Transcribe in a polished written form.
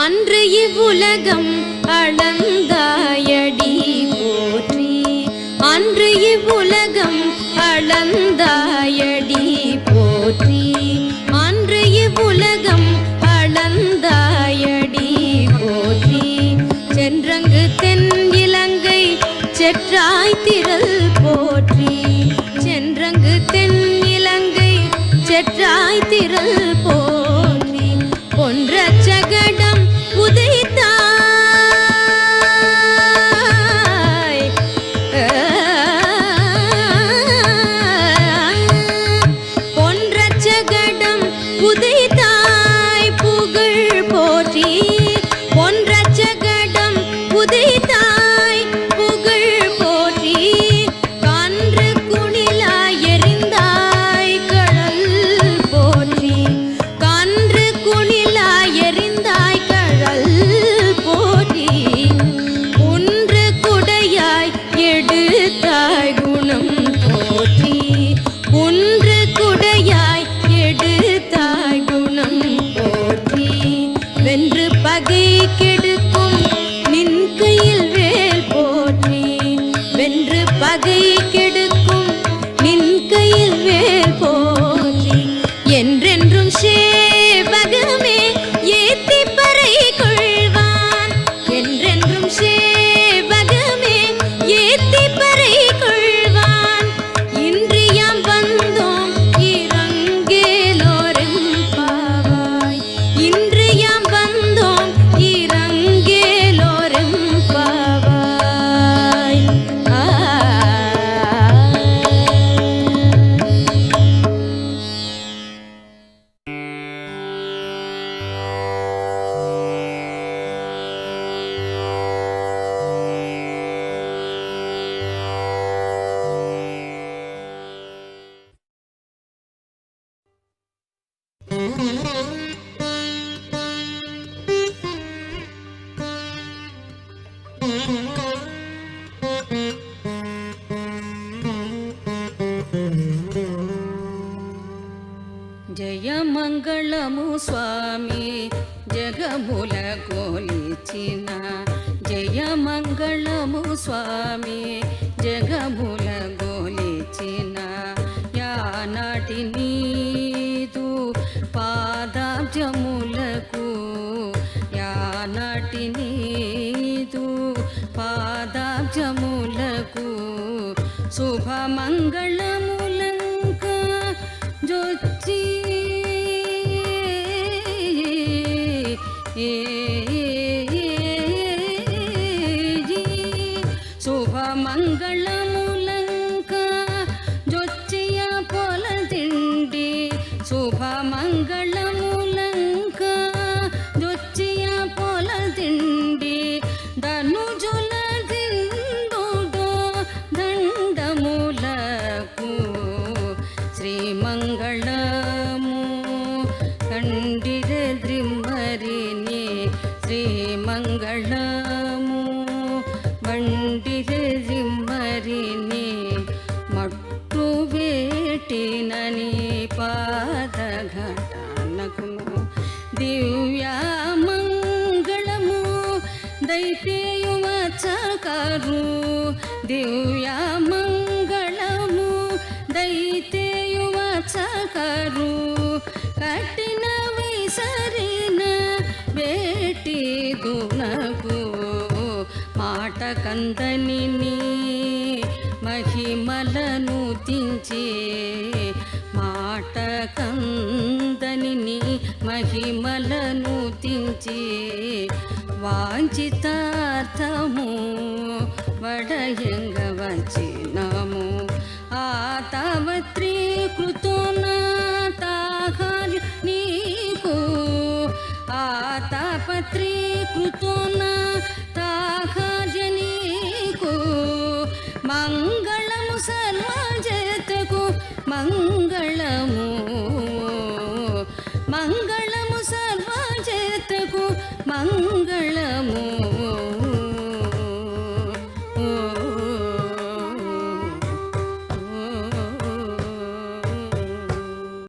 அன்று இவ்வுலகம் அளந்தாயடி போற்றி, அன்று இவ்வுலகம் அளந்தாயடி போற்றி, அன்று இவ்வுலகம் அளந்தாயடி போற்றி. சென்றங்கு தென் இலங்கை செற்றாய் திரள் போற்றி, சென்றங்கு தென் இலங்கை செற்றாய் திரள் போற்றி. பொன்ற சகடம் உதைத்தாய், பொன்ற சகடம் உதைத்தாய் புகழ் போற்றி, பொன்ற சகடம் உதைத்தாய் புகழ் போற்றி. கன்று குணிலாய் எறிந்தாய் கடல் போற்றி, கன்று குணிலாய் எறிந்தாய் கடல் போற்றி. ஒன்று குடையாய் எடுத்தாய் குணம் போற்றி, ஒன்று குடையாய் எடுத்தாய் குணம் போற்றி. வென்று பகை கெடுக்கும் நின் கையில் வேல் போற்றி, வென்று பகை கெடுக்கும் நின் கையில் வேல் போற்றி. என்றென்றும் சேவகமே ஏத்தி பறை கொள்வான், என்றென்றும் சேவகமே ஏத்தி பறை கொள்வான். இன்றியாம் வந்தோம் இறங்கேலோரும் பாவாய், இன்றியாம் வந்தோம் இறங்கேலோரும் பாவாய். జయమంగళము స్వామి జగముల గోలిచిన, జయమంగళము స్వామి జగముల గోలిచిన. యానాటి నీదు పాదాబ్జములకు, యానాటి నీదు పాదాబ్జములకు శుభమంగళములంక జొచ్చి శుభమంగళములంక జొచ్చియ పొలదిండి, శుభమంగళములంక జొచ్చియ పొలదిండి. ధనుజుల దిందుడో దండములకు శ్రీమంగళము కండిరె ద్రిమ్మరిని, శ్రీమంగళము మండిరె ద్రిమ్మరిని. మట్టు వేటినని పాదఘటనకును దివ్యామంగళము దైతేయువచకరు, దివ్యామంగళము దైతేయువచకరు. కట్టిన విసరిన వేటి గుణకు మాట కందని మహిమలను దించే, మాట కందని మహిమలను దించే. వాంఛితార్థము వడయంగ వచ్చినము, ఆ తావత్రీకృతో నా తాహార్య నీకు, ఆ తాపత్రీకృతో నా తాహార్య నీకు. మంగళము సర్వజగత్తుకు మంగళము మంగళము సర్వజేతకు మంగళము